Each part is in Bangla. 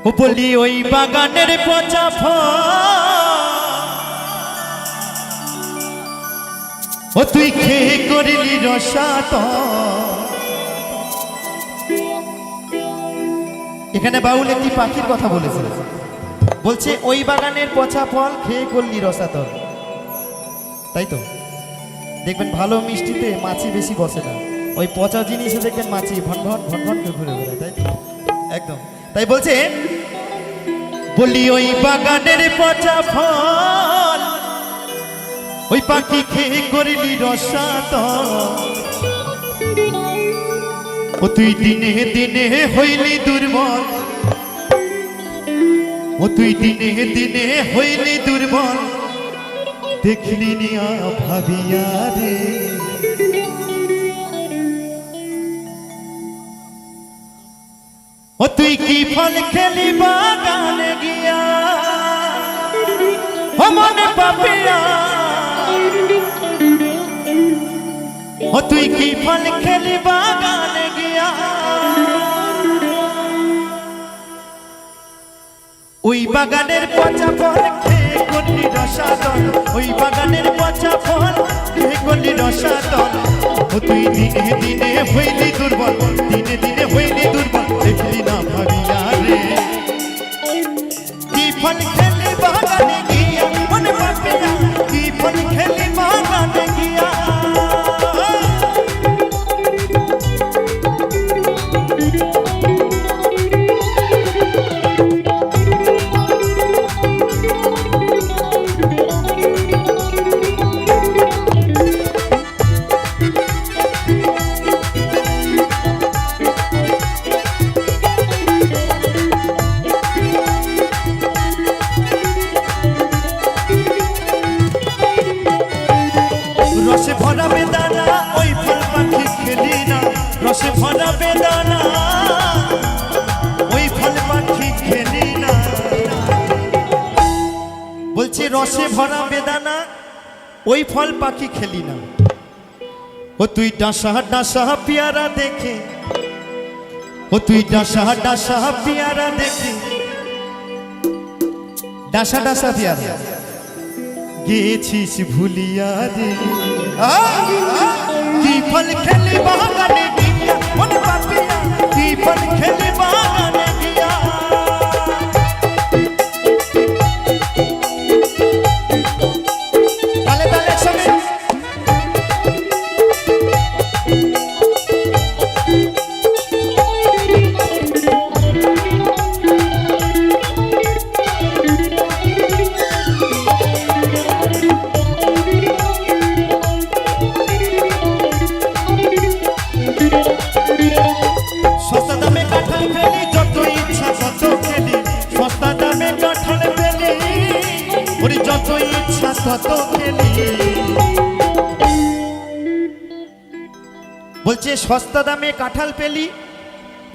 ও বলি ওই বাগানের পচা ফল ও তুই খেয়ে করলি রসাতল। এখানে বাউল একটি পাখির কথা বলেছে, বলছে ওই বাগানের পচা ফল খেয়ে করলি রসাতল। তাই তো দেখবেন ভালো মিষ্টিতে মাছি বেশি বসে না, ওই পচা জিনিসে দেখবেন মাছি ভন ভন ভন ভন করে ঘুরে বেড়ায়, তাই তো একদম। তাই বলছে বলি ওই বাগানের পচা ফল ওই পাখি খেয়ে করলি রসাতল। ও তুই দিনে দিনে হইলি দুর্বল, ও তুই দিনে দিনে হইলি দুর্বল, দেখলি নিয়া ভাবিয়া রে। ও তুই কি ফল খেলি বাগানে গিয়া ও মনে পাপিয়া। ও তুই কি ফল খেলি বাগানে গিয়া ওই বাগানের পচা ফল খেয়ে করলি রসাতল। ওই বাগানের পচা ফল খেয়ে করলি রসাতল। ও তুই দিনে দিনে হইলি দুর্বল, দিনে দিনে হইলি দুর্বল, দেখলি না ভাবিয়া রে। কি ফল খেলি বাগানে গিয়া মনে পাপিয়া, কি ফল খেলি বাগানে গিয়া। রসে ভরা বেদানা ওই ফল পাখি খেলি না, রসে ভরা বেদানা ওই ফল পাখি খেলি না। বলছে রসে ভরা বেদানা ওই ফল পাখি খেলি না। ও তুই ডাসা ডাসা পিয়ারা দেখে, ও তুই ডাসা ডাসা পিয়ারা দেখে, ডাসা ডাসা পিয়ারা গেছিস ভুলিয়া রে। কি ফল খেলি বাগানে গিয়া মনে পাপিয়া, কি ফল খেলি বাগানে গিয়া। তালে তালে সবে সস্তা দামে কাঁঠাল পেলি যত ইচ্ছা তত খেলি, সস্তা দামে কাঁঠাল পেলি ওরে যত ইচ্ছা তত খেলি। বলছে সস্তা দামে কাঁঠাল পেলি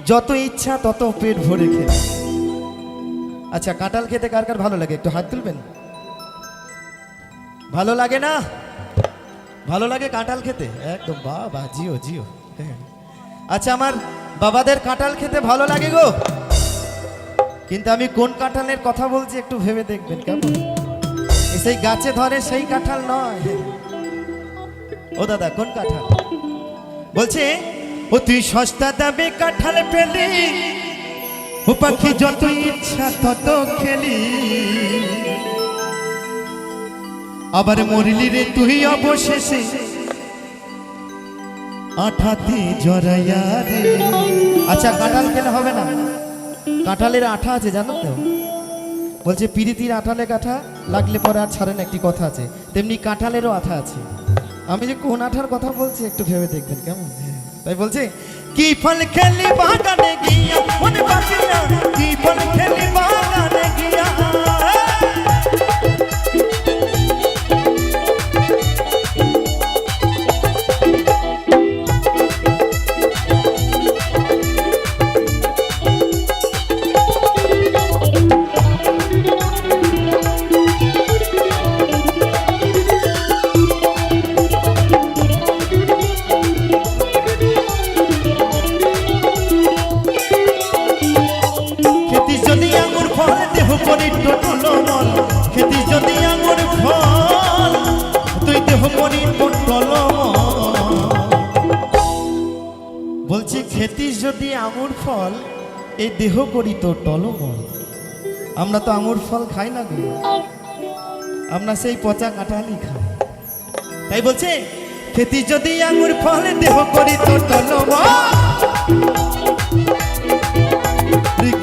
যত ইচ্ছা তত পেট ভরে খেলি। আচ্ছা কাঁঠাল খেতে কার কার ভালো লাগে একটু হাত তুলবেন। ভালো লাগে না? ভালো লাগে কাঁঠাল খেতে একদম, বাহ বাহ, জিও জিও। আচ্ছা আমার বাবাদের কাঁঠাল খেতে ভালো লাগে গো, কিন্তু আমি কোন কাঁঠালের কথা বলছি একটু ভেবে দেখবেন কেমন। সেই গাছে ধরে সেই কাঁঠাল নয়। ও দাদা কোন কাঁঠাল? বলছে ও তুই সস্তা দামে কাঁঠাল পেলি ও পাখি যত ইচ্ছা তত খেলি, আবার মরলি রে তুই অবশেষে আঠাতে জড়াইয়া রে। আচ্ছা কাঁঠাল খেলে হবে না, কাঁঠালের আঠা আছে জানো তো? বলছে পিরিতির আঠালে কাঁঠা লাগলে পরে আর ছাড়েন, একটি কথা আছে, তেমনি কাঁঠালেরও আঠা আছে। আমি যে কোন আঠার কথা বলছি একটু ভেবে দেখবেন কেমন। তাই বলছে কি ফল খেলি বাগানে গিয়া মনে পাপিয়া, কি ফল খেলি বাগানে গিয়া। করি টলমল খেতি যদি আঙুর ফল তুই দেহ করি টলমল বলছি খেতি যদি আঙুর ফল এই দেহ করি তো টলমল আমরা তো আঙুর ফল খাই না গো আমরা সেই পচা কাঁঠালই খাই তাই বলছে খেতি যদি আঙুর ফল দেহ করি তো টলমল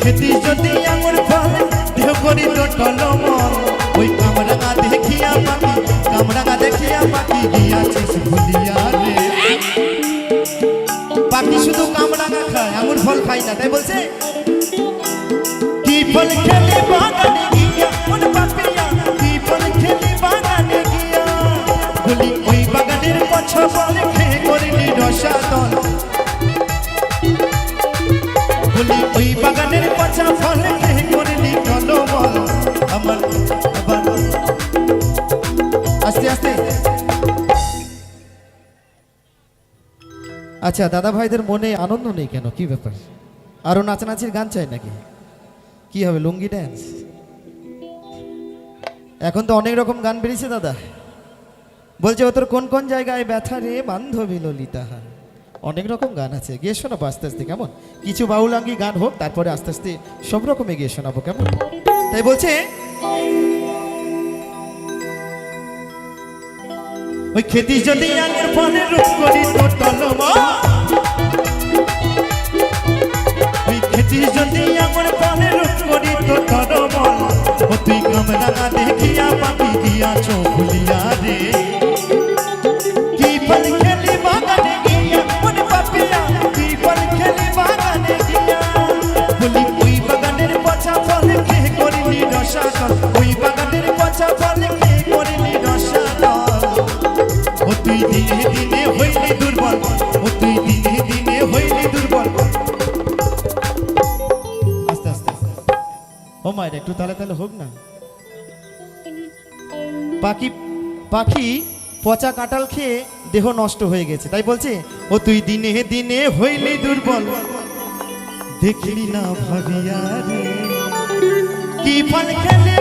খেতি যদি আঙুর ফল দেহ করি তো টলমল ওই কামরাঙা দেখিয়া পাখি গিয়াছিস ভুলিয়া রে পাখি শুধু কামরাঙা খায় আঙুর ফল খাই না তাই বলছে কি ফল খেলে বাগানে গিয়া কোন পাপিয়া কি ফল খেলে বাগানে গিয়া বলি ওই বাগানের পছা ফল খেয়ে করিনি রসাতল বলি ওই বাগানের পচা ফল খেয়ে করিনি টলমল আমার আবার আস্তে আস্তে আচ্ছা দাদা ভাইদের মনে আনন্দ নেই কেন কি ব্যাপার আরো নাচানাচির গান চাই নাকি কি হবে লুঙ্গি ড্যান্স এখন তো অনেক রকম গান বেরিয়েছে দাদা বলছে ও তোর কোন কোন জায়গায় ব্যথা রে বান্ধবী ললিতা অনেক রকম গান আছে গিয়ে শোনাবো আস্তে আস্তে কেমন কিছু বাউলাঙ্গি গান হোক তারপরে আস্তে আস্তে সব রকমে গিয়ে শোনাবো কেমন তাই বলছে ওই খেতি যদি আঙুর ফলে রূপ করি তো টলমল ওই খেতি যদি আঙুর ফলে রূপ করি তো টলমল ও তুই কামরাঙা দেখিয়া পাখি গিয়াছ ভুলিয়া রে কি ফল খেলি বাগানে গিয়া কোন পাপিয়া কি ফল খেলি বাগানে গিয়া বলি ওই বাগানের পচা ফল খেয়ে করিনি রসাতল ওই বাগানের পচা ফল খেয়ে করিনি রসাতল ও তুই দিনে দিনে হইলি দুর্বল ও তুই দিনে দিনে হইলি দুর্বল আস্তে আস্তে ও মায়ের একটু তালে তালে হোক না পাখি পচা কাঁঠাল খেয়ে দেহ নষ্ট হয়ে গেছে তাই বলছে ও তুই দিনে দিনে হইলি দুর্বল দেখলি না ভাবিয়া রে কি ফল খেলে